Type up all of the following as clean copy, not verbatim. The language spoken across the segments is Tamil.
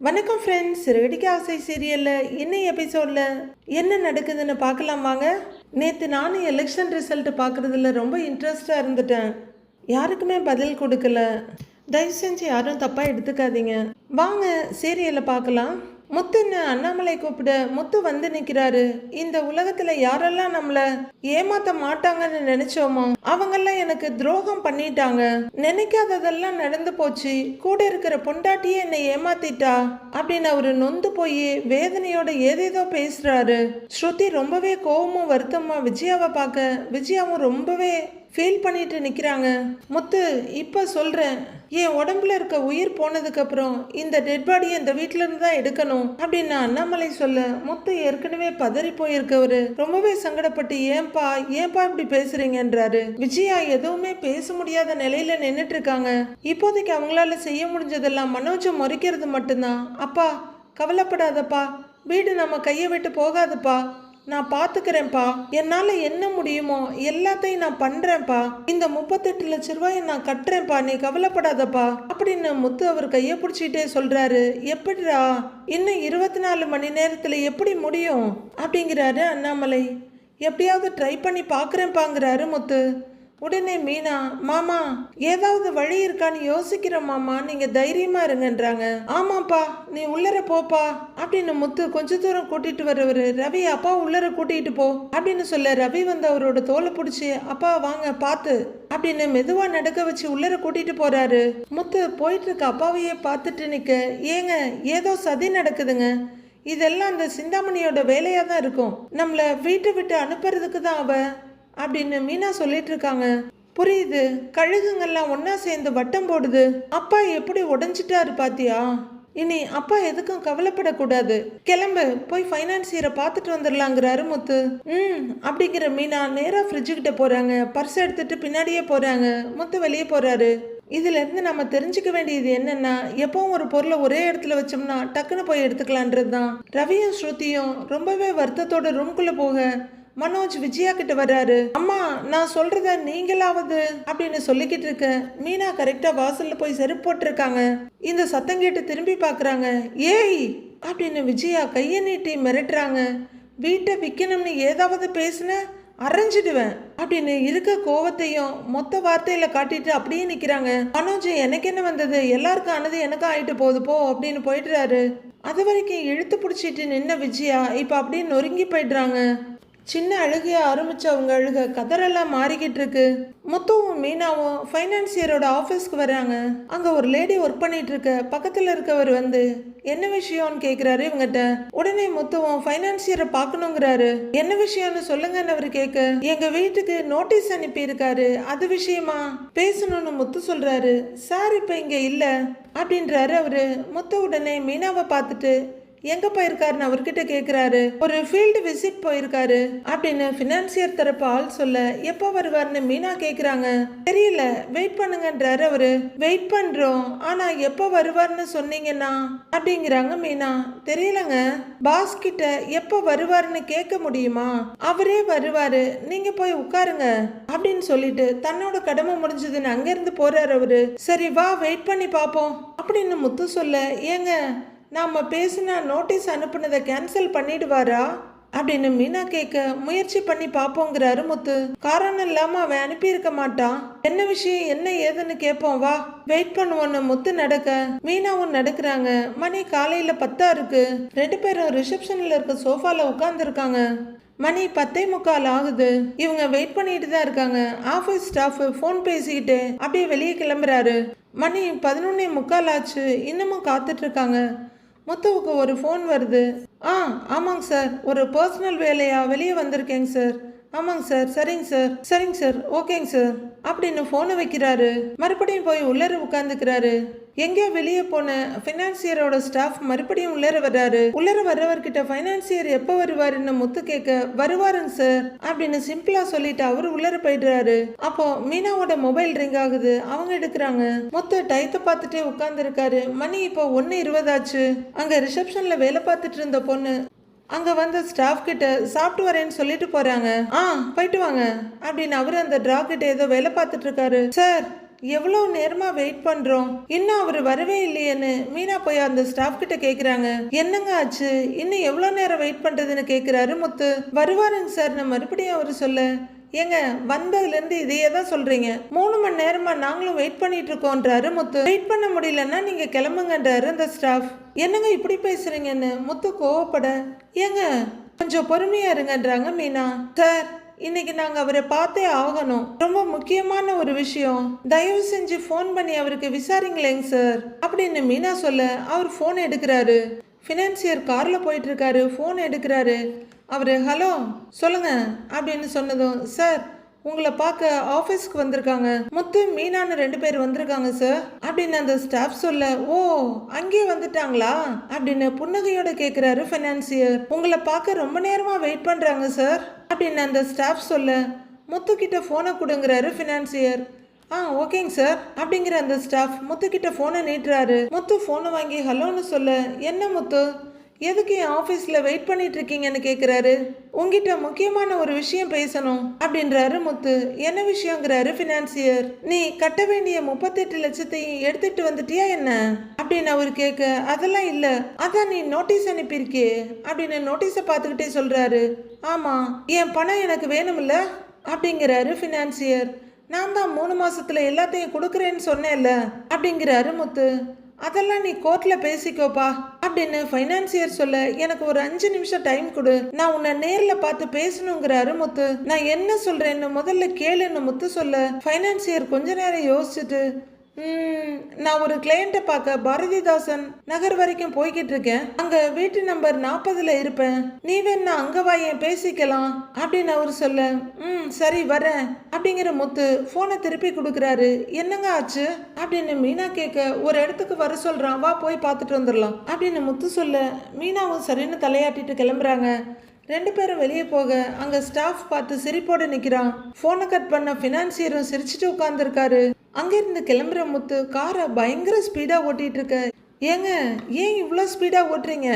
வணக்கம் ஃப்ரெண்ட்ஸ், ரெடிக்க ஆசை சீரியலில் இன்னும் எபிசோடில் என்ன நடக்குதுன்னு பார்க்கலாம் வாங்க. நேற்று நானும் எலெக்ஷன் ரிசல்ட்டு பார்க்குறதுல ரொம்ப இன்ட்ரெஸ்டாக இருந்துட்டேன். யாருக்குமே பதில் கொடுக்கல. தயவு செஞ்சு யாரும் தப்பாக எடுத்துக்காதீங்க. வாங்க சீரியலை பார்க்கலாம். முத்துன்னு அண்ணாமலை கூப்பிட முத்து வந்து நிற்கிறாரு. இந்த உலகத்தில் யாரெல்லாம் நம்மளை ஏமாத்த மாட்டாங்கன்னு நினைச்சோமோ அவங்கெல்லாம் எனக்கு துரோகம் பண்ணிட்டாங்க. நினைக்காததெல்லாம் நடந்து போச்சு. கூட இருக்கிற பொண்டாட்டியே என்னை ஏமாத்திட்டா அப்படின்னு அவரு நொந்து போய் வேதனையோட ஏதேதோ பேசுறாரு. ஸ்ருதி ரொம்பவே கோவமும் வருத்தமா விஜயாவை பார்க்க விஜயாவும் ரொம்பவே ஃபீல் பண்ணிட்டு நிற்கிறாங்க. முத்து, இப்போ சொல்கிறேன், என் உடம்புல இருக்க உயிர் போனதுக்கப்புறம் இந்த டெட் பாடியை இந்த வீட்டில இருந்து தான் எடுக்கணும் அப்படின்னு அண்ணாமலை சொல்ல முத்து ஏற்கனவே பதறி போயிருக்கவரு ரொம்பவே சங்கடப்பட்டு ஏன்பா இப்படி பேசுறீங்கன்றாரு. விஜயா எதுவுமே பேச முடியாத நிலையில நின்றுட்டு இருக்காங்க. இப்போதைக்கு அவங்களால செய்ய முடிஞ்சதெல்லாம் மனோஜை முறைக்கிறது மட்டும்தான். அப்பா கவலைப்படாதப்பா, வீடு நம்ம கையை விட்டு போகாதுப்பா, நான் பாத்துக்கிறேன்ப்பா, என்னால என்ன முடியுமோ எல்லாத்தையும் நான் பண்றேன்ப்பா, இந்த 38 லட்சம் ரூபாயை நான் கட்டுறேன்ப்பா, நீ கவலைப்படாதப்பா அப்படின்னு முத்து அவர் கையை பிடிச்சிட்டே சொல்றாரு. எப்படிடா இன்னும் 24 மணி நேரத்துல எப்படி முடியும் அப்படிங்கிறாரு அண்ணாமலை. எப்படியாவது ட்ரை பண்ணி பாக்குறேன்பாங்கிறாரு முத்து. உடனே மீனா, மாமா ஏதாவது வழி இருக்கான்னு யோசிக்கிற மாமா, நீங்க தைரியமா இருங்கன்றாங்க. ஆமாப்பா நீ உள்ளர போப்பா அப்படின்னு முத்து கொஞ்ச தூரம் கூட்டிட்டு வர்றவரு ரவி, அப்பா உள்ளர கூட்டிட்டு போ அப்படின்னு சொல்ல ரவி வந்து அவரோட தோலை பிடிச்சி அப்பா வாங்க பார்த்து அப்படின்னு மெதுவா நடக்க வச்சு உள்ளர கூட்டிட்டு போறாரு. முத்து போயிட்டு இருக்க அப்பாவையே பார்த்துட்டு நிக்க, ஏங்க ஏதோ சதி நடக்குதுங்க, இதெல்லாம் அந்த சிந்தாமணியோட வேலையா தான் இருக்கும், நம்மள வீட்டை விட்டு அனுப்புறதுக்கு தான் அவ அப்படின்னு மீனா சொல்லிட்டு இருக்காங்க. புரியுது, கழுகுங்கெல்லாம் ஒன்னா சேர்ந்து வட்டம் போடுது. அப்பா எப்படி உடைஞ்சிட்டாரு பாத்தியா, இனி அப்பா எதுக்கும் கவலைப்படக்கூடாது, கிளம்பு போய் ஃபைனான்சியரை பார்த்துட்டு வந்துடலாங்கிறாரு முத்து. அப்படிங்கிற மீனா நேரா ஃப்ரிட்ஜு கிட்ட போறாங்க. பர்ஸ் எடுத்துட்டு பின்னாடியே போறாங்க. முத்து வெளியே போறாரு. இதுல இருந்து நம்ம தெரிஞ்சுக்க வேண்டியது என்னன்னா, எப்பவும் ஒரு பொருளை ஒரே இடத்துல வச்சோம்னா டக்குன்னு போய் எடுத்துக்கலான்றது தான். ரவியும் ஸ்ருதியும் ரொம்பவே வருத்தத்தோட ரூம்குள்ள போக மனோஜ் விஜயா கிட்ட வர்றாரு. அம்மா நான் சொல்றத நீங்களாவது அப்படின்னு சொல்லிக்கிட்டு இருக்க மீனா கரெக்டா வாசல்ல போய் செருப்பு போட்டிருக்காங்க. இந்த சத்தம் கேட்டு திரும்பி பாக்குறாங்க. ஏய் அப்படின்னு விஜயா கையை நீட்டி மிரட்டுறாங்க. வீட்டை விற்கணும்னு ஏதாவது பேசுன அரைஞ்சிடுவேன் அப்படின்னு இருக்க கோவத்தையும் மொத்த வார்த்தையில காட்டிட்டு அப்படியே நிக்கிறாங்க. மனோஜ் எனக்கு என்ன வந்தது, எல்லாருக்கும் ஆனது எனக்கும் ஆயிட்டு போகுது போ அப்படின்னு போயிடுறாரு. அது வரைக்கும் இழுத்து பிடிச்சிட்டு நின்ன விஜயா இப்ப அப்படியே நொறுங்கி போயிடுறாங்க. சின்ன அழுகையா ஆரம்பிச்ச அவங்க அழுக கதரெல்லாம் மாறிக்கிட்டு இருக்கு. முத்துவும் மீனாவும் ஃபைனான்சியரோட ஆஃபீஸ்க்கு வராங்க. அங்க ஒரு லேடி ஒர்க் பண்ணிட்டு இருக்க பக்கத்துல இருக்கவர் வந்து என்ன விஷயம்னு கேக்குறாரு இவங்கிட்ட. உடனே முத்துவும் ஃபைனான்சியரை பார்க்கணுங்கிறாரு. என்ன விஷயம்னு சொல்லுங்கன்னு அவரு கேட்க, எங்க வீட்டுக்கு நோட்டீஸ் அனுப்பி இருக்காரு, அது விஷயமா பேசணும்னு முத்து சொல்றாரு. சார் இப்ப இங்க இல்ல அப்படின்றாரு அவரு. முத்து உடனே மீனாவை பார்த்துட்டு எங்க போயிருக்காருன்னு அவர்கிட்ட கேக்குறாரு. ஒரு ஃபீல்டு விசிட் போயிருக்காரு அப்படின்னு பினான்சியர் தரப்பு ஆள் சொல்ல, எப்போ வருவார்னு மீனா கேக்குறாங்க. தெரியல, வெயிட் பண்ணுங்கன்றாரு அவரு. வெயிட் பண்றோம், ஆனா எப்போ வருவார்னு சொன்னீங்கன்னா அப்படிங்கிறாங்க மீனா. தெரியலங்க, பாஸ் கிட்ட எப்போ வருவாருன்னு கேட்க முடியுமா, அவரே வருவாரு, நீங்க போய் உட்காருங்க அப்படின்னு சொல்லிட்டு தன்னோட கடமை முடிஞ்சதுன்னு அங்கிருந்து போறாரு அவரு. சரி வா வெயிட் பண்ணி பாப்போம் அப்படின்னு முத்து சொல்ல, ஏங்க நாம பேசினா நோட்டீஸ் அனுப்புனதை கேன்சல் பண்ணிடுவாரா அப்படின்னு மீனா கேட்க, முயற்சி பண்ணி பாப்போங்கிறாரு முத்து. காரணம் இல்லாம அவன் அனுப்பியிருக்க மாட்டான், என்ன விஷயம் என்ன ஏதுன்னு கேட்போம் வா வெயிட் பண்ணுவோன்னு முத்து நடக்க மீனாவும் நடக்கிறாங்க. மணி காலையில 10 இருக்கு. 2 பேரும் ரிசப்ஷன்ல இருக்க சோஃபால உட்கார்ந்து இருக்காங்க. மணி 10:45 ஆகுது. இவங்க வெயிட் பண்ணிட்டு தான் இருக்காங்க. ஆஃபீஸ் ஸ்டாஃப் ஃபோன் பேசிக்கிட்டு அப்படியே வெளியே கிளம்புறாரு. மணி 11:45 ஆச்சு. இன்னமும் காத்துட்டு இருக்காங்க. முத்துவுக்கு ஒரு ஃபோன் வருது. ஆமாங்க சார், ஒரு பர்சனல் வேலையா வெளியே வந்திருக்கேங்க சார். ஆமாங்க சார், சரிங்க சார் ஓகேங்க சார் அப்படின்னு ஃபோனை வைக்கிறாரு. மறுபடியும் போய் உள்ளர உட்காந்துக்கிறாரு. எங்கேயோ வெளியே போன ஃபைனான்சியரோட ஸ்டாஃப் மறுபடியும் உள்ளர வர்றாரு. உள்ளர வர்றவர்கிட்ட ஃபைனான்சியர் எப்போ வருவாருன்னு முத்து கேட்க, வருவாருங்க சார் அப்படின்னு சிம்பிளா சொல்லிட்டு அவரு உள்ளர போயிடுறாரு. அப்போ மீனாவோட மொபைல் ரிங் ஆகுது. அவங்க எடுக்கிறாங்க. முத்து டயத்தை பார்த்துட்டே உட்கார்ந்து இருக்காரு. மணி இப்போ 1:20 ஆச்சு. அங்க ரிசப்ஷன்ல வேலை பார்த்துட்டு இருந்த பொண்ணு அங்க வந்து ஸ்டாஃப் கிட்ட சாப்பிட்டு வரேன்னு சொல்லிட்டு போறாங்க. போயிட்டு வாங்க அப்படின்னு அவரு அந்த டிரா கிட்ட ஏதோ வேலை பார்த்துட்டு இருக்காரு. சார் எவ்வளோ நேரமா வெயிட் பண்றோம், இன்னும் அவர் வரவே இல்லையேன்னு மீனா போய் அந்த ஸ்டாஃப் கிட்ட கேக்குறாங்க. என்னங்க ஆச்சு, இன்னும் எவ்வளோ நேரம் வெயிட் பண்றதுன்னு கேக்குறாரு முத்து. வருவாருங்க சார், நான் மறுபடியும் அவரு சொல்ல. ஏங்க வந்ததுலேருந்து இதையே தான் சொல்றீங்க, 3 மணி நேரமா நாங்களும் வெயிட் பண்ணிட்டு இருக்கோன்றாரு முத்து. வெயிட் பண்ண முடியலன்னா நீங்க கிளம்புங்கன்றாரு அந்த ஸ்டாஃப். என்னங்க இப்படி பேசுறீங்கன்னு முத்து கோவப்பட, ஏங்க கொஞ்சம் பொறுமையா இருங்கன்றாங்க மீனா. சார், இன்னைக்கு நாங்க அவரை பார்த்தே ஆகணும், ரொம்ப முக்கியமான ஒரு விஷயம், தயவு செஞ்சு ஃபோன் பண்ணி அவருக்கு விசாரிங்களேங்க சார் அப்படின்னு மீனா சொல்ல அவர் ஃபோன் எடுக்கிறாரு. ஃபினான்சியர் கார்ல போயிட்டு இருக்காரு, ஃபோன் எடுக்கிறாரு. அவரு ஹலோ சொல்லுங்க அப்படின்னு சொன்னதும், சார் உங்களை பார்க்க ஆஃபீஸ்க்கு வந்திருக்காங்க, முத்து மீனான்னு 2 பேர் வந்திருக்காங்க சார் அப்படின்னு அந்த ஸ்டாஃப் சொல்ல, ஓ அங்கே வந்துட்டாங்களா அப்படின்னு புன்னகையோட கேட்குறாரு ஃபினான்சியர். உங்களை பார்க்க ரொம்ப நேரமா வெயிட் பண்றாங்க சார் அப்படின்னு அந்த ஸ்டாஃப் சொல்ல, முத்து கிட்ட ஃபோனை கொடுங்கிறாரு ஃபினான்சியர். ஓகேங்க சார் அப்படிங்கிற அந்த ஸ்டாஃப் முத்து கிட்ட ஃபோனை நீட்டுறாரு. முத்து ஃபோனை வாங்கி ஹலோன்னு சொல்ல, என்ன முத்து எதுக்கு என் ஆஃபீஸில் வெயிட் பண்ணிட்டு இருக்கீங்கன்னு கேட்குறாரு. உங்ககிட்ட முக்கியமான ஒரு விஷயம் பேசணும் அப்படின்றாரு முத்து. என்ன விஷயங்கிறாரு ஃபினான்சியர். நீ கட்ட வேண்டிய 38 லட்சத்தையும் எடுத்துட்டு வந்துட்டியா என்ன அப்படின்னு அவர் கேட்க, அதெல்லாம் இல்லை, அதான் நீ நோட்டீஸ் அனுப்பியிருக்கே அப்படின்னு நோட்டீஸை பார்த்துக்கிட்டே சொல்கிறாரு. ஆமாம், என் பணம் எனக்கு வேணும்ல அப்படிங்கிறாரு ஃபினான்சியர். நான் தான் 3 மாசத்துல எல்லாத்தையும் கொடுக்குறேன்னு சொன்னேன்ல அப்படிங்கிறாரு முத்து. அதெல்லாம் நீ கோர்ட்ல பேசிக்கோப்பா அப்படின்னு ஃபைனான்சியர் சொல்ல, எனக்கு ஒரு 5 நிமிஷம் டைம் கொடு, நான் உன்னை நேர்ல பார்த்து பேசணுங்கிறாரு முத்து. நான் என்ன சொல்றேன்னு முதல்ல கேளுன்னு முத்து சொல்ல, ஃபைனான்சியர் கொஞ்ச நேரம் யோசிச்சுட்டு, நான் ஒரு கிளையண்ட்டை பார்க்க பாரதிதாசன் நகர் வரைக்கும் போய்கிட்டு இருக்கேன், அங்க வீட்டு நம்பர் 40ல இருப்பேன், நீ வேணா அங்க வாயேன் பேசிக்கலாம் அப்படின்னு அவர் சொல்ல, சரி வரேன் அப்படிங்கிற முத்து போனை திருப்பி கொடுக்குறாரு. என்னங்க ஆச்சு அப்படின்னு மீனா கேட்க, ஒரு இடத்துக்கு வர சொல்றான், வா போய் பார்த்துட்டு வந்துடலாம் அப்படின்னு முத்து சொல்ல, மீனாவும் சரின்னு தலையாட்டிட்டு கிளம்புறாங்க. 2 பேரும் வெளியே போக அங்க ஸ்டாஃப் பார்த்து சிரிப்போட நிக்கிறான். போனை கட் பண்ண ஃபினான்சியரும் சிரிச்சுட்டு உட்கார்ந்துருக்காரு. அங்கிருந்து கிளம்புற முத்து காரை பயங்கர ஸ்பீடா ஓட்டிட்டு இருக்க. ஏங்க ஏன் இவ்வளோ ஸ்பீடா ஓட்டுறீங்க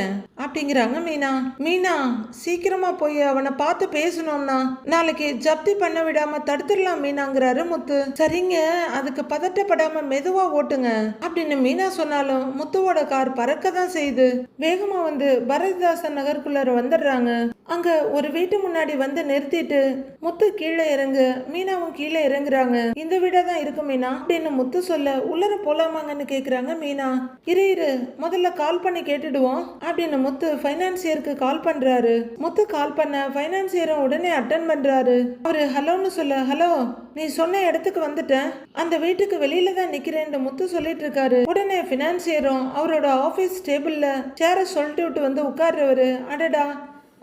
அப்படிங்கிறாங்க மீனா. மீனா சீக்கிரமா போய் அவனை பார்த்து பேசணும்னா நாளைக்கு ஜப்தி பண்ண விடாம தடுத்துடலாம் மீனாங்கிறாரு முத்து. சரிங்க, அதுக்கு பதட்டப்படாம மெதுவா ஓட்டுங்க அப்படின்னு மீனா சொன்னாலும் முத்துவோட கார் பறக்க தான் செய்யுது. வேகமா வந்து பாரதிதாசன் நகருக்குள்ளார வந்துடுறாங்க. அங்க ஒரு வீட்டு முன்னாடி வந்து நிறுத்திட்டு முத்து கீழே இறங்கு, மீனாவும் கீழே இறங்குறாங்க. இந்த வீடா தான் இருக்கு மீனா அப்படின்னு முத்து சொல்ல, உள்ளர போலாமாங்கன்னு கேக்குறாங்க மீனா. இரு முதல்ல கால் பண்ணி கேட்டுடுவோம் அப்படின்னு முத்து ஃபைனான்சியருக்கு கால் பண்றாரு. முத்து கால் பண்ண ஃபைனான்சியரும் உடனே அட்டன் பண்றாரு. அவரு ஹலோன்னு சொல்ல, ஹலோ நீ சொன்ன இடத்துக்கு வந்துட்டேன், அந்த வீட்டுக்கு வெளியில தான் நிக்கிறேன்னு முத்து சொல்லிட்டு இருக்காரு. உடனே ஃபினான்சியரும் அவரோட ஆபீஸ் டேபிள்ல சேரை சொல்லிட்டு விட்டு வந்து உட்கார்றவரு, அடடா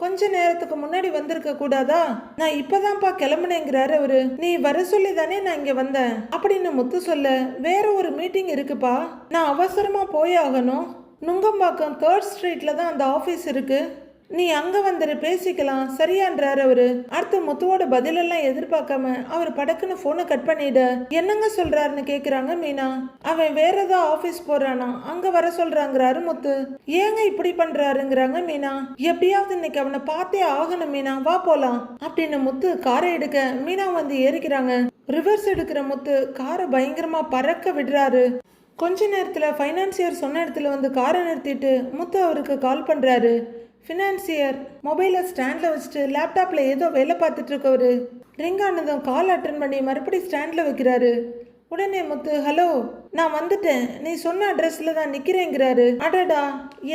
கொஞ்ச நேரத்துக்கு முன்னாடி வந்திருக்க கூடாதா, நான் இப்பதான்ப்பா கிளம்புனேங்கிறாரு அவரு. நீ வர சொல்லி தானே நான் இங்க வந்தேன் அப்படின்னு முத்து சொல்ல, வேற ஒரு மீட்டிங் இருக்குப்பா, நான் அவசரமா போய் ஆகணும், நுங்கம்பாக்கம் 3rd ஸ்ட்ரீட்ல தான் அந்த ஆபீஸ் இருக்கு, நீ அங்க வந்துரு பேசிக்கலாம் சரியான்றாரு அவரு. அடுத்து முத்துவோட பதிலெல்லாம் எதிர்பார்க்காம அவர் படக்குன்னு போனை கட் பண்ணிட, என்னங்க சொல்றாருன்னு கேக்குறாங்க மீனா. அவன் வேற ஏதோ ஆபீஸ் போறானா, அங்க வர சொல்றாங்கிறாரு முத்து. ஏங்க இப்படி பண்றாருங்கிறாங்க மீனா. எப்படியாவது இன்னைக்கு அவனை பார்த்தே ஆகணும் மீனா, வா போலாம் அப்படின்னு முத்து காரை எடுக்க மீனா வந்து ஏறிக்கிறாங்க. ரிவர்ஸ் எடுக்கிற முத்து காரை பயங்கரமா பறக்க விடுறாரு. கொஞ்ச நேரத்துல ஃபைனான்சியர் சொன்ன இடத்துல வந்து காரை நிறுத்திட்டு முத்து அவருக்கு கால் பண்றாரு. ஃபினான்சியர் மொபைலை ஸ்டாண்டில் வச்சுட்டு லேப்டாப்பில் ஏதோ வேலை பார்த்துட்டு இருக்கவர். ரிங் ஆனதும் கால் அட்டன் பண்ணி மறுபடியும் ஸ்டாண்டில் வைக்கிறாரு. உடனே முத்து, ஹலோ நான் வந்துட்டேன், நீ சொன்ன அட்ரஸில் தான் நிற்கிறேங்கிறாரு. அடடா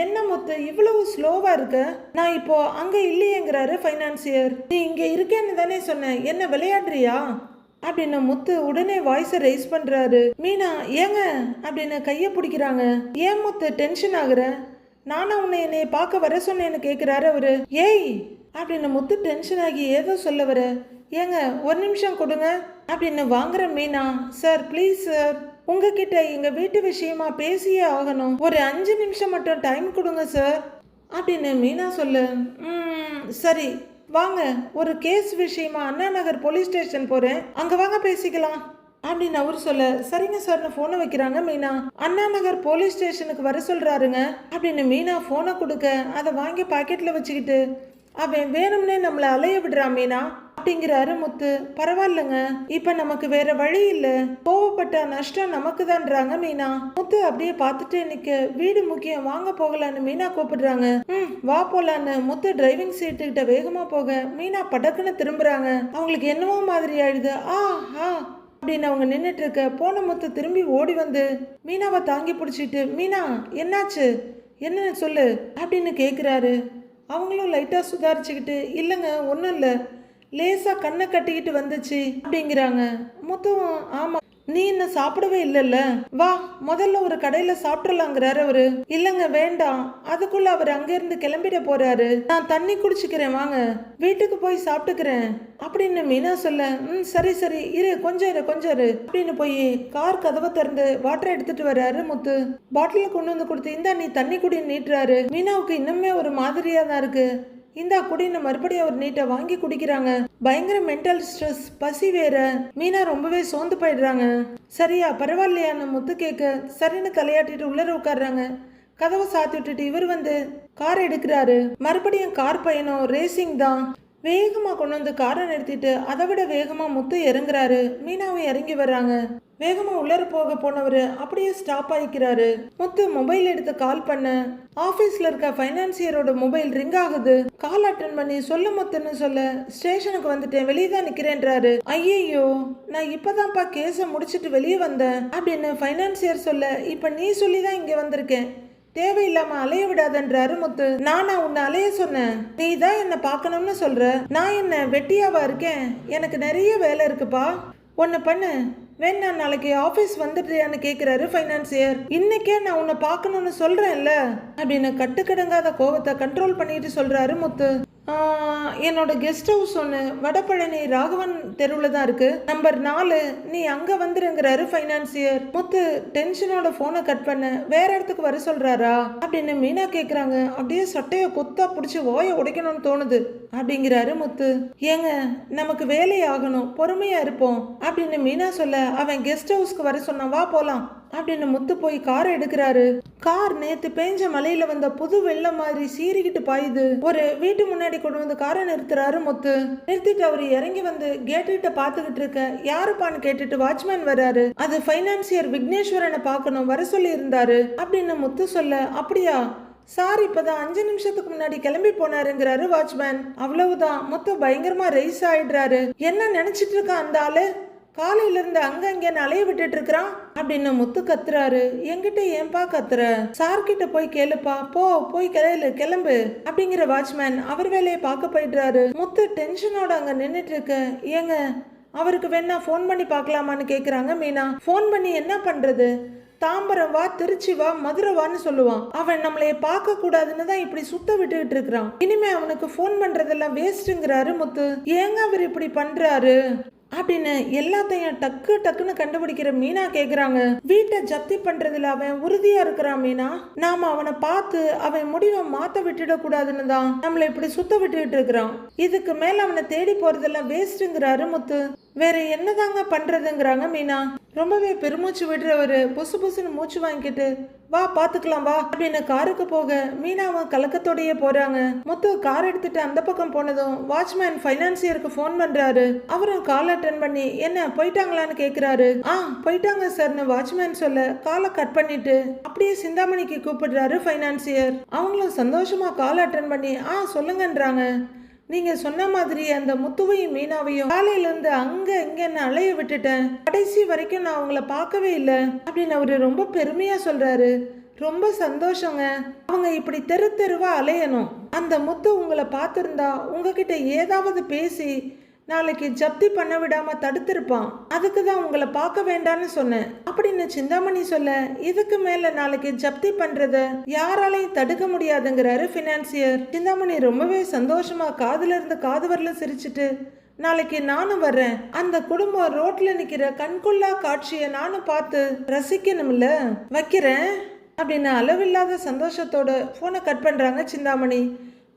என்ன முத்து இவ்வளவு ஸ்லோவாக இருக்க, நான் இப்போ அங்கே இல்லையேங்கிறாரு ஃபைனான்சியர். நீ இங்கே இருக்கேன்னு தானே சொன்னேன், என்ன விளையாடுறியா அப்படின்னு முத்து உடனே வாய்ஸை ரைஸ் பண்ணுறாரு. மீனா ஏங்க அப்படின்னு கையை பிடிக்கிறாங்க. ஏன் முத்து டென்ஷன் ஆகுற, நானா உன்னை என்னைய பார்க்க வர சொன்னேன்னு கேட்குறாரு அவரு. ஏய் அப்படின்னு முத்து டென்ஷன் ஆகி ஏதோ சொல்ல வர, ஏங்க ஒரு நிமிஷம் கொடுங்க அப்படின்னு வாங்குற மீனா. சார் ப்ளீஸ் சார், உங்ககிட்ட எங்க வீட்டு விஷயமா பேசியே ஆகணும், ஒரு 5 நிமிஷம் மட்டும் டைம் கொடுங்க சார் அப்படின்னு மீனா சொல்ல, சரி வாங்க, ஒரு கேஸ் விஷயமா அண்ணா நகர் போலீஸ் ஸ்டேஷன் போறேன், அங்க வாங்க பேசிக்கலாம் அப்படின்னு அவர் சொல்ல, சரிங்க சார்னு போனை வைக்கிறாங்க மீனா. அண்ணா நகர் போலீஸ் ஸ்டேஷனுக்கு வர சொல்றாருங்க அப்படின்னு மீனா போனை கொடுக்க அதை வாங்கி பாக்கெட்ல வச்சுக்கிட்டு, அவன் வேணும்னே நம்மளை அலைய விடுறான் மீனா அப்படிங்கிறாரு முத்து. பரவாயில்லங்க, இப்ப நமக்கு வேற வழி இல்ல, கோவப்பட்ட நஷ்டம் நமக்கு தான்றாங்க மீனா. முத்து அப்படியே பார்த்துட்டு நிக்க, வீடு முக்கியம் வாங்க போகலான்னு மீனா கூப்பிடுறாங்க. வா போலான்னு முத்து டிரைவிங் சீட்டு கிட்ட வேகமா போக மீனா படக்குன்னு திரும்புறாங்க. அவங்களுக்கு என்னவோ மாதிரி ஆயிடுது. அப்படின்னு அவங்க நின்றுட்டு இருக்க போன முத்து திரும்பி ஓடி வந்து மீனாவை தாங்கி பிடிச்சிட்டு, மீனா என்னாச்சு, என்ன சொல்லு அப்படின்னு கேட்குறாரு. அவங்களும் லைட்டாக சுதாரிச்சுக்கிட்டு, இல்லைங்க ஒன்றும் இல்லை, லேசாக கண்ணை கட்டிக்கிட்டு வந்துச்சு அப்படிங்கிறாங்க. முத்துவும் ஆமாம், நீ என்ன சாப்பிடவே இல்லைல்ல, வா முதல்ல ஒரு கடையில சாப்பிடலாங்கிறாரு அவரு. இல்லைங்க வேண்டாம், அதுக்குள்ள அவர் அங்கிருந்து கிளம்பிட போறாரு, நான் தண்ணி குடிச்சுக்கிறேன், வாங்க வீட்டுக்கு போய் சாப்பிட்டுக்கிறேன் அப்படின்னு மீனா சொல்ல, சரி சரி இரு கொஞ்சம் இரு அப்படின்னு போய் கார் கதவை திறந்து வாட்டர் எடுத்துட்டு வர்றாரு முத்து. பாட்டில கொண்டு வந்து கொடுத்து, இந்தா நீ தண்ணி குடி நீட்டுறாரு. மீனாவுக்கு இன்னுமே ஒரு மாதிரியா தான் இருக்கு. இந்தா குடின்னு மறுபடியும் அவர் நீட்டை வாங்கி குடிக்கிறாங்க. பயங்கர மென்டல் ஸ்ட்ரெஸ், பசி வேற. மீனா ரொம்பவே சோர்ந்து போயிடுறாங்க. சரியா பரவாயில்லையான்னு முத்து கேட்க சரின்னு தலையாட்டிட்டு உள்ளர உட்காடுறாங்க. கதவை சாத்தி விட்டுட்டு இவர் வந்து கார் எடுக்கிறாரு. மறுபடியும் கார் பயணம் ரேசிங் தான். வேகமா கொண்டு வந்து காரை நிறுத்திட்டு அதை விட வேகமா முத்து இறங்குறாரு. மீனாவும் இறங்கி வர்றாங்க. வேகமா உள்ளர போக போனவர் அப்படியே ஸ்டாப் ஆயிக்கிறாரு. முத்து மொபைல் எடுத்து கால் பண்ண ஆபீஸ்ல இருக்க பைனான்சியரோட மொபைல் ரிங் ஆகுது. கால் அட்டன் பண்ணி சொல்ல முத்துன்னு சொல்ல, ஸ்டேஷனுக்கு வந்துட்டேன், வெளியே தான் நிக்கிறேன்றாரு. ஐயோ நான் இப்பதான்ப்பா கேஸை முடிச்சிட்டு வெளியே வந்தேன் அப்படின்னு பைனான்சியர் சொல்ல, இப்ப நீ சொல்லிதான் இங்க வந்திருக்கேன், தேவையில்லாம அலைய விடாதன்றாரு முத்து. நானா உன்னை அலைய சொன்னேன், நீ தான் என்ன பார்க்கணும்னு சொல்ற, நான் என்ன வெட்டியாவா இருக்கேன், எனக்கு நிறைய வேலை இருக்குப்பா, ஒன்னு பண்ணு, வேணா நாளைக்கு ஆபீஸ் வந்துடுறியான்னு கேக்குறாரு பைனான்சியர். இன்னைக்கே நான் உன்னை பார்க்கணும்னு சொல்றேன்ல அப்படின்னு கட்டுக்கடங்காத கோவத்தை கண்ட்ரோல் பண்ணிட்டு சொல்றாரு முத்து. என்னோட கெஸ்ட் ஹவுஸ் ஒன்று வடபழனி ராகவன் தெருவில் தான் இருக்கு, நம்பர் 4, நீ அங்கே வந்துருங்கிறாரு ஃபைனான்சியர். முத்து டென்ஷனோட ஃபோனை கட் பண்ண, வேற இடத்துக்கு வர சொல்றாரா அப்படின்னு மீனா கேட்குறாங்க. அப்படியே சட்டையை கொத்தா பிடிச்சி ஓய உடைக்கணும்னு தோணுது அப்படிங்கிறாரு முத்து. ஏங்க நமக்கு வேலை ஆகணும், பொறுமையா இருப்போம் அப்படின்னு மீனா சொல்ல, அவன் கெஸ்ட் ஹவுஸ்க்கு வர சொன்னா, வா போலாம் அப்படின்னு முத்து போய் காரை எடுக்கிறாரு. கார் நேத்து பேஞ்ச மலையில வந்த புது வெள்ளம் மாதிரி சீறிக்கிட்டு பாயுது. ஒரு வீட்டு முன்னாடி கொண்டு வந்து காரை நிறுத்துறாரு முத்து. நிறுத்திட்டு அவரு இறங்கி வந்து கேட்டுக்கிட்ட பாத்துக்கிட்டு இருக்க, யாருப்பான்னு கேட்டுட்டு வாட்ச்மேன் வர்றாரு. அது பைனான்சியர் விக்னேஸ்வரனை பார்க்கணும், வர சொல்லி இருந்தாரு அப்படின்னு முத்து சொல்ல, அப்படியா சார் இப்பதான் 5 நிமிஷத்துக்கு முன்னாடி கிளம்பி போனாருங்கிறாரு வாட்ச்மேன். அவ்வளவுதான், முத்து பயங்கரமா ரைஸ் ஆயிடுறாரு. என்ன நினைச்சிட்டு இருக்க அந்த ஆளு, காலையில இருந்து அங்க இங்க அலைய விட்டுட்டு இருக்கிறான் அப்படின்னு முத்து கத்துறாரு. என்கிட்ட ஏன்பா கத்துற, சார்கிட்ட போய் கேளுப்பா, போய் கிளம்பு அப்படிங்கிற வாட்ச்மேன் அவர் வேலையை பார்க்க போயிடுறாரு. முத்து டென்ஷனோட அங்க நின்னுட்டு இருக்க, ஏங்க அவருக்கு வேணா போன் பண்ணி பார்க்கலாமான்னு கேக்குறாங்க மீனா. போன் பண்ணி என்ன பண்றது, தாம்பரம் வா, திருச்சி வா, மதுரை வான்னு சொல்லுவான். அவன் நம்மளைய பார்க்க கூடாதுன்னு தான் இப்படி சுத்த விட்டுக்கிட்டு இருக்கிறான். இனிமே அவனுக்கு போன் பண்றதெல்லாம் வேஸ்ட்ங்கிறாரு முத்து. ஏங்க அவர் இப்படி பண்றாரு அப்படின்னு எல்லாத்தையும் டக்குன்னு கண்டுபிடிக்கிற மீனா கேக்குறாங்க. வீட்டை ஜப்தி பண்றதுல அவன் உறுதியா இருக்கிறான் மீனா. நாம அவனை பார்த்து அவன் முடிவை மாத்த விட்டுட கூடாதுன்னு தான் நம்மளை இப்படி சுத்த விட்டுக்கிட்டு இருக்கிறான். இதுக்கு மேல அவனை தேடி போறதெல்லாம் வேஸ்ட்ங்கிறாரு முத்து. வேற என்னதாங்க பண்றதுங்கிறாங்க மீனா. ரொம்பவே பெருமூச்சு விடுறவரு புசுன்னு மூச்சு வாங்கிட்டு, வா பாத்துக்கலாம் வா அப்படின்னு காருக்கு போக மீனாவும் கலக்கத்தோடயே போறாங்க. முத்து கார் எடுத்துட்டு அந்த பக்கம் போனதும் வாட்ச்மேன் ஃபைனான்சியருக்கு போன் பண்றாரு. அவரும் கால் அட்டன் பண்ணி, என்ன போயிட்டாங்களான்னு கேக்குறாரு. போயிட்டாங்க சார்னு வாட்ச்மேன் சொல்ல காலை கட் பண்ணிட்டு அப்படியே சிந்தாமணிக்கு கூப்பிடுறாரு ஃபைனான்சியர். அவங்களும் சந்தோஷமா கால் அட்டன் பண்ணி சொல்லுங்கன்றாங்க. நீங்க சொன்ன மாதிரி அந்த முத்துவையும் மீனாவையும் காலையில இருந்து அங்க இங்கன்னு அலைய விட்டுட்டேன், கடைசி வரைக்கும் நான் அவங்கள பார்க்கவே இல்லை அப்படின்னு அவரு ரொம்ப பெருமையா சொல்றாரு. ரொம்ப சந்தோஷங்க, அவங்க இப்படி தெருவா அலையணும். அந்த முத்து உங்களை பார்த்திருந்தா உங்ககிட்ட ஏதாவது பேசி நாளைக்கு ஜப்தி பண்ண விடாம தடுத்திருப்பான், அதுக்கு தான் உங்களை பார்க்க வேண்டான்னு சொன்னேன் அப்படின்னு சிந்தாமணி சொல்ல, இதுக்கு மேல நாளைக்கு ஜப்தி பண்றத யாராலையும் தடுக்க முடியாதுங்கிறாரு பினான்சியர். சிந்தாமணி ரொம்பவே சந்தோஷமா காதுல இருந்து காது வரல சிரிச்சுட்டு, நாளைக்கு நானும் வர்றேன், அந்த குடும்பம் ரோட்ல நிக்கிற கண்கொள்ளா காட்சியை நானும் பார்த்து ரசிக்கணும்ல, வைக்கிறேன் அப்படின்னு அளவில்லாத சந்தோஷத்தோட போனை கட் பண்றாங்க சிந்தாமணி.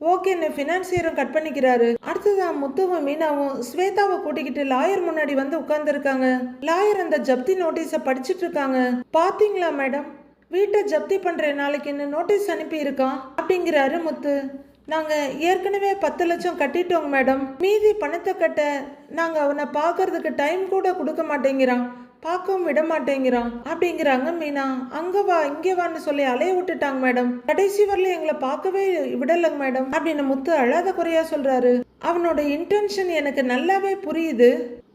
ஓகேன்னு ஃபினான்சியரும் கட் பண்ணிக்கிறாரு. அடுத்ததான் முத்துவும் மீனாவும் ஸ்வேதாவை கூட்டிக்கிட்டு லாயர் முன்னாடி வந்து உட்கார்ந்துருக்காங்க. லாயர் அந்த ஜப்தி நோட்டீஸை படிச்சுட்டு இருக்காங்க. பாத்தீங்களா மேடம், வீட்டை ஜப்தி பண்ற நாளைக்கு என்ன நோட்டீஸ் அனுப்பி இருக்கான் அப்படிங்கிறாரு முத்து. நாங்க ஏற்கனவே 10 லட்சம் கட்டிட்டோங்க மேடம். மீதி பணத்தை கட்ட நாங்க அவனை பார்க்கறதுக்கு டைம் கூட கொடுக்க மாட்டேங்கிறான், பார்க்கவும் விட மாட்டேங்கிறான் அப்படிங்கிறாங்க மீனா. அங்க வா இங்கே வான்னு சொல்லி அலைய விட்டுட்டாங்க மேடம். கடைசி வரல எங்களை பார்க்கவே விடலைங்க மேடம் அப்படின்னு முத்து அழாத குறையா சொல்றாரு. அவனோட இன்டென்ஷன் எனக்கு நல்லாவே புரியுது.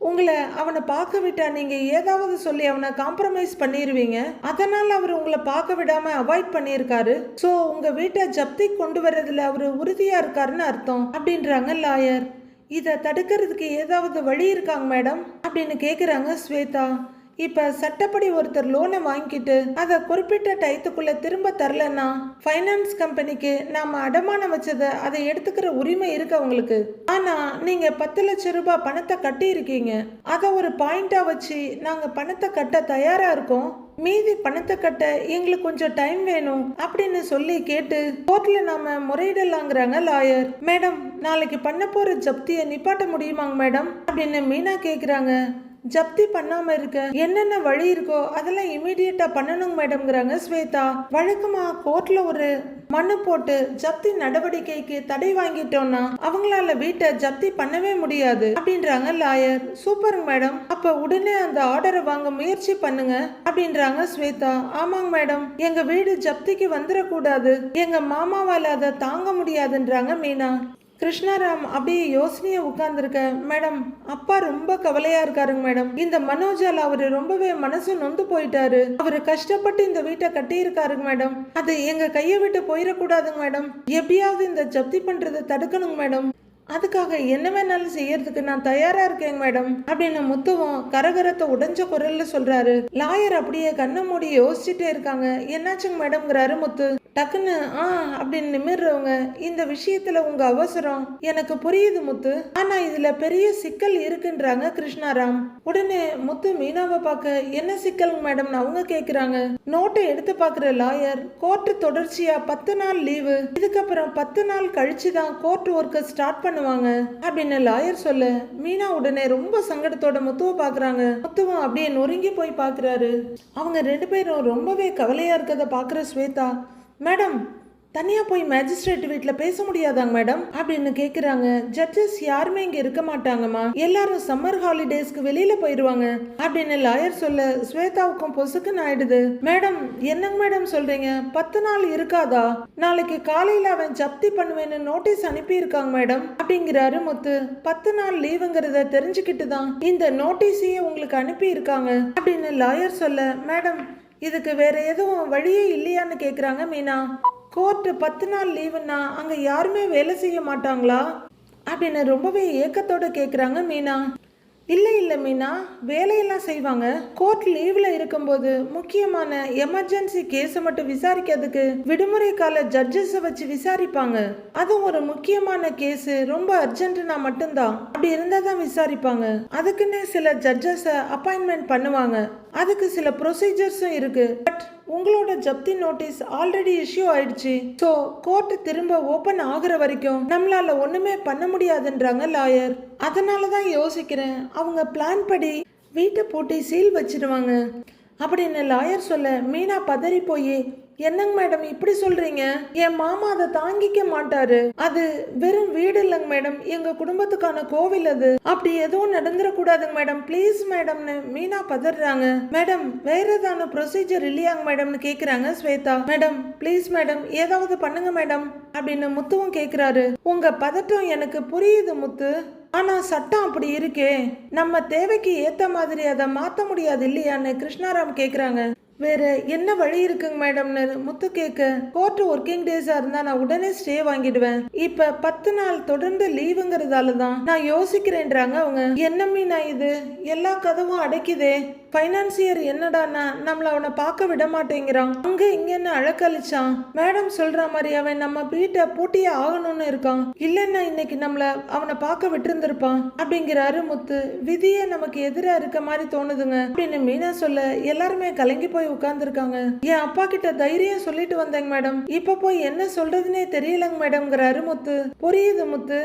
உங்களை அவனை பார்க்க விட்டா நீங்க ஏதாவது சொல்லி அவனை காம்ப்ரமைஸ் பண்ணிடுவீங்க, அதனால அவர் உங்களை பார்க்க விடாம அவாய்ட் பண்ணியிருக்காரு. ஸோ உங்க வீட்டை ஜப்தி கொண்டு வர்றதுல அவர் உறுதியா இருக்காருன்னு அர்த்தம் அப்படின்றாங்க லாயர். இதை தடுக்கிறதுக்கு ஏதாவது வழி இருக்காங்க மேடம் அப்படின்னு கேட்குறாங்க ஸ்வேதா. இப்ப சட்டப்படி ஒருத்தர் லோனை வாங்கிட்டு அதை குறிப்பிட்ட டயத்துக்குள்ள திரும்ப தரலன்னா ஃபைனான்ஸ் கம்பெனிக்கு நாம அடமானம் வச்சதை அதை எடுத்துக்கிற உரிமை இருக்கு அவங்களுக்கு. ஆனா நீங்க 10 லட்சம் ரூபாய் பணத்தை கட்டி இருக்கீங்க, அதை ஒரு பாயிண்டா வச்சு நாங்க பணத்தை கட்ட தயாரா இருக்கோம், மீதி பணத்தை கட்ட எங்களுக்கு கொஞ்சம் டைம் வேணும் அப்படின்னு சொல்லி கேட்டு கோர்ட்ல நாம முறையிடலாங்கிறாங்க லாயர். மேடம் நாளைக்கு பண்ண போற ஜப்தியை நிப்பாட்ட முடியுமாங்க மேடம் அப்படின்னு மீனா கேக்குறாங்க. ஜப்தி பண்ணாம இருக்க என்னென்ன வழி இருக்கோ அதெல்லாம் இமீடியட்டா பண்ணணுங்க மேடம்ங்கிறாங்க ஸ்வேதா. வழக்கமா கோர்ட்ல ஒரு மனு போட்டு ஜப்தி நடவடிக்கைக்கு தடை வாங்கிட்டோம்னா அவங்களால வீட்டை ஜப்தி பண்ணவே முடியாது அப்படின்றாங்க லாயர். சூப்பருங்க மேடம், அப்ப உடனே அந்த ஆர்டரை வாங்க முயற்சி பண்ணுங்க அப்படின்றாங்க ஸ்வேதா. ஆமாங்க மேடம், எங்க வீடு ஜப்திக்கு வந்துடக்கூடாது, எங்க மாமாவால அதை தாங்க முடியாதுன்றாங்க மீனா. கிருஷ்ணாராம் அப்படியே யோசனையா உட்கார்ந்துருக்க. மேடம் அப்பா ரொம்ப கவலையா இருக்காருங்க மேடம். இந்த மனோஜால் அவரு ரொம்பவே மனசு நொந்து போயிட்டாரு. அவரு கஷ்டப்பட்டு இந்த வீட்டை கட்டி இருக்காருங்க மேடம். அது எங்க கையை விட்டு போயிடக்கூடாதுங்க மேடம். எப்படியாவது இந்த ஜப்தி பண்றதை தடுக்கணுங்க மேடம். அதுக்காக என்ன வேணாலும் செய்யறதுக்கு நான் தயாரா இருக்கேங்க மேடம் அப்படின்னு முத்துவும் கரகரத்தை உடைஞ்ச குரல்ல சொல்றாரு. லாயர் அப்படியே கண்ணை மூடி யோசிச்சுட்டே இருக்காங்க. என்னாச்சுங்க மேடம்ங்கிறாரு முத்து. டக்குன்னு அப்படின்னு நிமிர்றவங்க, இந்த விஷயத்துல உங்க அவசரம் எனக்கு புரியுது முத்து, ஆனா இதுல பெரிய சிக்கல் இருக்குன்றாங்க கிருஷ்ணாராம். உடனே முத்து மீனாவை பார்க்க என்ன சிக்கல் மேடம் அவங்க கேக்குறாங்க. நோட்டை எடுத்து பாக்குற லாயர், கோர்ட் தொடர்ச்சியா 10 நாள் லீவு, இதுக்கப்புறம் 10 நாள் கழிச்சுதான் கோர்ட் ஒர்க் ஸ்டார்ட் பண்ணுவாங்க அப்படின்னு லாயர் சொல்ல மீனா உடனே ரொம்ப சங்கடத்தோட முத்துவை பாக்குறாங்க. முத்துவும் அப்படியே நொறுங்கி போய் பாக்குறாரு. அவங்க 2 பேரும் ரொம்பவே கவலையா இருக்கத பாக்குற ஸ்வேதா, மேடம் தனியா போய் மேஜிஸ்ட்ரேட் வீட்டில் பேச முடியாதாங்க மேடம் அப்படின்னு கேக்குறாங்க. ஜட்ஜஸ் யாருமே இங்க இருக்க மாட்டாங்கம்மா, எல்லாரும் சம்மர் ஹாலிடேஸ்க்கு வெளியில போயிடுவாங்க அப்படின்னு லாயர் சொல்ல ஸ்வேதாவுக்கும் பொசுக்குன்னு ஆயிடுது. மேடம் என்னங்க மேடம் சொல்றீங்க, 10 நாள் இருக்காதா? நாளைக்கு காலையில அவன் ஜப்தி பண்ணுவேன்னு நோட்டீஸ் அனுப்பி இருக்காங்க மேடம் அப்படிங்கிறாரு முத்து. 10 நாள் லீவுங்கிறத தெரிஞ்சுக்கிட்டு தான் இந்த நோட்டீஸையே உங்களுக்கு அனுப்பி இருக்காங்க அப்படின்னு லாயர் சொல்ல, மேடம் இதுக்கு வேற எதுவும் வழியே இல்லையான்னு கேக்குறாங்க மீனா. கோர்ட்டு 10 நாள் லீவுன்னா அங்க யாருமே வேலை செய்ய மாட்டாங்களா அப்படின்னு ரொம்பவே ஏக்கத்தோட கேக்குறாங்க மீனா. இல்லை மீனா, வேலையெல்லாம் செய்வாங்க. கோர்ட் லீவ்ல இருக்கும்போது முக்கியமான எமர்ஜென்சி கேஸை மட்டும் விசாரிக்கிறதுக்கு விடுமுறை கால ஜட்ஜஸை வச்சு விசாரிப்பாங்க. அதுவும் ஒரு முக்கியமான கேஸ் ரொம்ப அர்ஜென்ட்னா மட்டும்தான், அப்படி இருந்தா தான் விசாரிப்பாங்க. அதுக்குன்னே சில ஜட்ஜஸை அப்பாயின்மெண்ட் பண்ணுவாங்க, அதுக்கு சில ப்ரொசீஜர்ஸும் இருக்கு. பட் உங்களோட ஜப்தி நோட்டீஸ் ஆல்ரெடி இஷ்யூ ஆயிடுச்சு. ஸோ கோர்ட் திரும்ப ஓபன் ஆகுற வரைக்கும் நம்மளால ஒண்ணுமே பண்ண முடியாதுன்றாங்க லாயர். அதனால தான் யோசிக்கிறேன், அவங்க பிளான் படி வீட்டை பூட்டி சீல் வச்சிருவாங்க அப்படின்னு லாயர் சொல்ல மீனா பதறி போய், என்னங்க மேடம் இப்படி சொல்றீங்க, என் மாமா அதை தாங்கிக்க மாட்டாரு, அது வெறும் வீடு இல்லைங்க மேடம், எங்க குடும்பத்துக்கான கோவில் அது, அப்படி எதுவும் நடந்துடக்கூடாதுங்க மேடம், பிளீஸ் மேடம்னு மீனா பதறாங்க. மேடம் வேற ஏதான ப்ரொசீஜர் இல்லையாங்க மேடம்னு கேக்குறாங்க ஸ்வேதா. மேடம் ப்ளீஸ் மேடம் ஏதாவது பண்ணுங்க மேடம் அப்படின்னு முத்துவும் கேக்குறாரு. உங்க பதட்டம் எனக்கு புரியுது முத்து, ஆனா சட்டம் அப்படி இருக்கே, நம்ம தேவைக்கு ஏத்த மாதிரி அதை மாத்த முடியாது இல்லையான்னு கிருஷ்ணாராம் கேக்குறாங்க. வேற என்ன வழி இருக்குங்க மேடம்னு முத்து கேட்க, கோர்ட் ஒர்க்கிங் டேஸா இருந்தா நான் உடனே ஸ்டே வாங்கிடுவேன், இப்ப 10 நாள் தொடர்ந்து லீவுங்கிறதால தான் நான் யோசிக்கிறேன்றாங்க அவங்க. என்ன மீனா இது, எல்லா கதவும் அடைக்குதே, ஃபைனான்சியர் என்னடானா நம்மள அவனை பார்க்க விட மாட்டேங்கிறான், அங்க இங்கன்னு அழக்கழிச்சான், மேடம் சொல்ற மாதிரி அவன் நம்ம வீட்டை பூட்டியே ஆகணும்னு இருக்கான், இல்லைன்னா இன்னைக்கு நம்மள அவனை பார்க்க விட்டுருந்துருப்பான் அப்படிங்கிறாரு முத்து. விதியே நமக்கு எதிராக இருக்க மாதிரி தோணுதுங்க அப்படின்னு மீனா சொல்ல எல்லாருமே கலங்கி போய் உட்கார்ந்துருக்காங்க. என் அப்பா கிட்ட தைரியம் சொல்லிட்டு வந்தேங்க மேடம், இப்ப போய் என்ன சொல்றதுன்னே தெரியலங்க மேடம்ங்கிறாரு முத்து. புரியுது முத்து,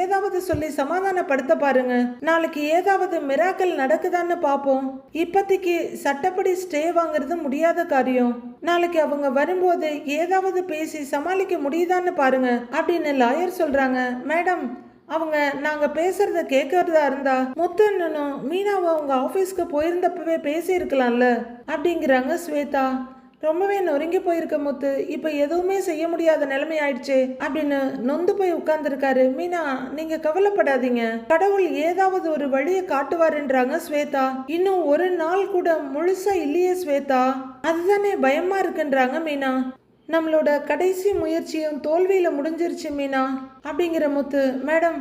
ஏதாவது சொல்லி சமாதானப்படுத்த பாருங்க, நாளைக்கு ஏதாவது மிராக்கல் நடக்குதான்னு பாப்போம், இப்ப இப்போதைக்கு சட்டப்படி ஸ்டே வாங்குறது முடியாத காரியம். நாளைக்கு அவங்க வரும்போது ஏதாவது பேசி சமாளிக்க முடியுதான்னு பாருங்க அப்படின்னு லாயர் சொல்றாங்க. மேடம், அவங்க நாங்க பேசுறத கேட்கறதா இருந்தா முத்தண்ணனும் மீனாவை அவங்க ஆபீஸ்க்கு போயிருந்தப்பவே பேசியிருக்கலாம்ல அப்படிங்கிறாங்க ஸ்வேதா. ரொம்பவே நொறுங்கி போயிருக்க முத்து, இப்ப எதுவுமே செய்ய முடியாத நிலைமை ஆயிடுச்சு அப்படின்னு நொந்து போய் உட்கார்ந்துருக்காரு. மீனா, நீங்க கவலைப்படாதீங்க, கடவுள் ஏதாவது ஒரு வழியை காட்டுவாருன்றாங்க ஸ்வேதா. இன்னும் ஒரு நாள் கூட முழுசா இல்லையே ஸ்வேதா, அதுதானே பயமா இருக்குன்றாங்க மீனா. நம்மளோட கடைசி முயற்சியும் தோல்வியில முடிஞ்சிருச்சு மீனா அப்படிங்கிற முத்து. மேடம்,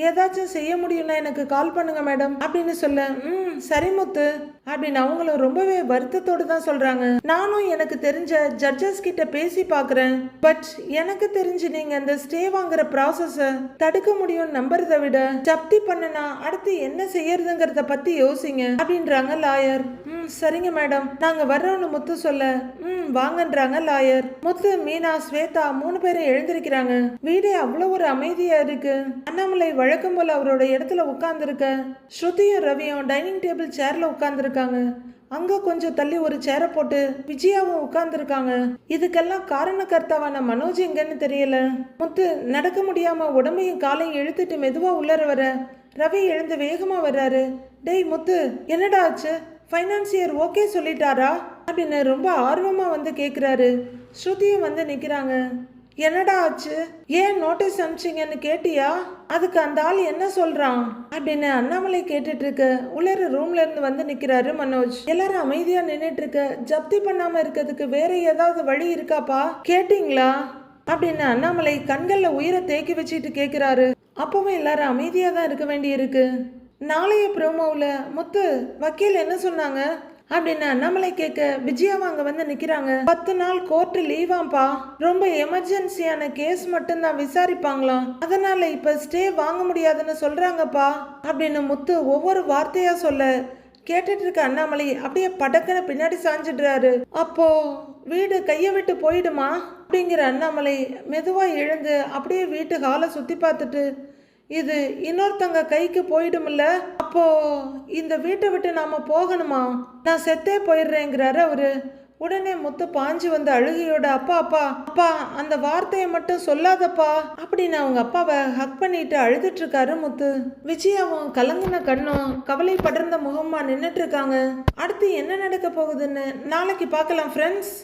ஏதாச்சும் செய்ய முடியும்னா எனக்கு கால் பண்ணுங்க மேடம் அப்படின்னு சொல்ல, சரி முத்து அப்படின்னு அவங்களும் ரொம்பவே வருத்தத்தோடு தான் சொல்றாங்க. நானும் எனக்கு தெரிஞ்ச ஜட்ஜஸ் கிட்ட பேசி பாக்குறேன், பட் எனக்கு தெரிஞ்சு நீங்க அந்த ஸ்டே வாங்குற ப்ராசஸ தடுக்க முடியும் நம்புறதை விட ஜப்தி பண்ணனா அடுத்து என்ன செய்யறதுங்கிறத பத்தி யோசிங்க அப்படின்றாங்க லாயர். சரிங்க மேடம், நாங்க வர்றோம்னு முத்து சொல்ல, வாங்கன்றாங்க லாயர். முத்து, மீனா, ஸ்வேதா 3 பேரும் எழுந்திருக்கிறாங்க. வீடே அவ்வளவு ஒரு அமைதியா இருக்கு. அண்ணாமலை வழக்கம் போல அவரோட இடத்துல உட்கார்ந்து இருக்க, ஸ்ருதியும் ரவியும் டைனிங் டேபிள் சேர்ல உட்கார்ந்து இருக்காங்க. அங்க கொஞ்சம் தள்ளி ஒரு சேரை போட்டு விஜயாவும் உட்கார்ந்து இருக்காங்க. இதுக்கெல்லாம் காரணக்கர்த்தாவான மனோஜ் எங்கன்னு தெரியல. முத்து நடக்க முடியாம உடம்பையும் காலையும் இழுத்துட்டு மெதுவா உள்ளர வர ரவி எழுந்து வேகமா வர்றாரு. டேய் முத்து, என்னடா ஆச்சு? ஃபைனான்சியர் ஓகே சொல்லிட்டாரா அப்படின்னு ரொம்ப ஆர்வமா வந்து கேட்குறாரு. ஸ்ருதியும் வந்து நிற்கிறாங்க. என்னடா ஆச்சு, ஏன் நோட்டீஸ் அனுப்பிச்சிங்கன்னு கேட்டியா? அதுக்கு அந்த ஆள் என்ன சொல்றான் அப்படின்னு அண்ணாமலை கேட்டுட்டு இருக்க உள்ளர ரூம்ல இருந்து வந்து நிக்கிறாரு மனோஜ். எல்லாரும் அமைதியா நின்றுட்டு இருக்க, ஜப்தி பண்ணாம இருக்கிறதுக்கு வேற ஏதாவது வழி இருக்காப்பா, கேட்டீங்களா அப்படின்னு அண்ணாமலை கண்கள்ல உயிரை தேக்கி வச்சுட்டு கேட்கிறாரு. அப்பவும் எல்லாரும் அமைதியா தான் இருக்க வேண்டி இருக்கு. நாளைய ப்ரோமோவில் முத்து வக்கீல் என்ன சொன்னாங்க அப்படின்னு அண்ணாமலை கேட்க விஜயாவை அங்க வந்து நிக்கிறாங்க. 10 நாள் கோர்ட் லீவாம்பா, ரொம்ப எமர்ஜென்சியான கேஸ் மட்டும்தான் விசாரிப்பாங்களாம், அதனால இப்ப ஸ்டே வாங்க முடியாதுன்னு சொல்றாங்கப்பா அப்படின்னு முத்து ஒவ்வொரு வார்த்தையா சொல்ல கேட்டுட்டு இருக்க அண்ணாமலை அப்படியே படக்குன்னு பின்னாடி சாஞ்சிடுறாரு. அப்போ வீடு கையை விட்டு போயிடுமா அப்படிங்கிற அண்ணாமலை மெதுவா எழுந்து அப்படியே வீட்டு ஹாலை சுத்தி பார்த்துட்டு, இது இன்னொருத்தங்க கைக்கு போயிடும்ல, அப்போ இந்த வீட்டை விட்டு நாம போகணுமா, நான் செத்தே போயிடுறேங்கிறாரு அவரு. உடனே முத்து பாஞ்சு வந்து அழுகையோட, அப்பா அப்பா அப்பா அந்த வார்த்தையை மட்டும் சொல்லாதப்பா அப்படின்னு அவங்க அப்பாவை ஹக் பண்ணிட்டு அழுதுட்டு இருக்காரு முத்து. விஜயாவும் கலங்கின கண்ணும் கவலை படர்ந்த முகமா நின்றுட்டு இருக்காங்க. அடுத்து என்ன நடக்க போகுதுன்னு நாளைக்கு பார்க்கலாம் ஃப்ரெண்ட்ஸ்.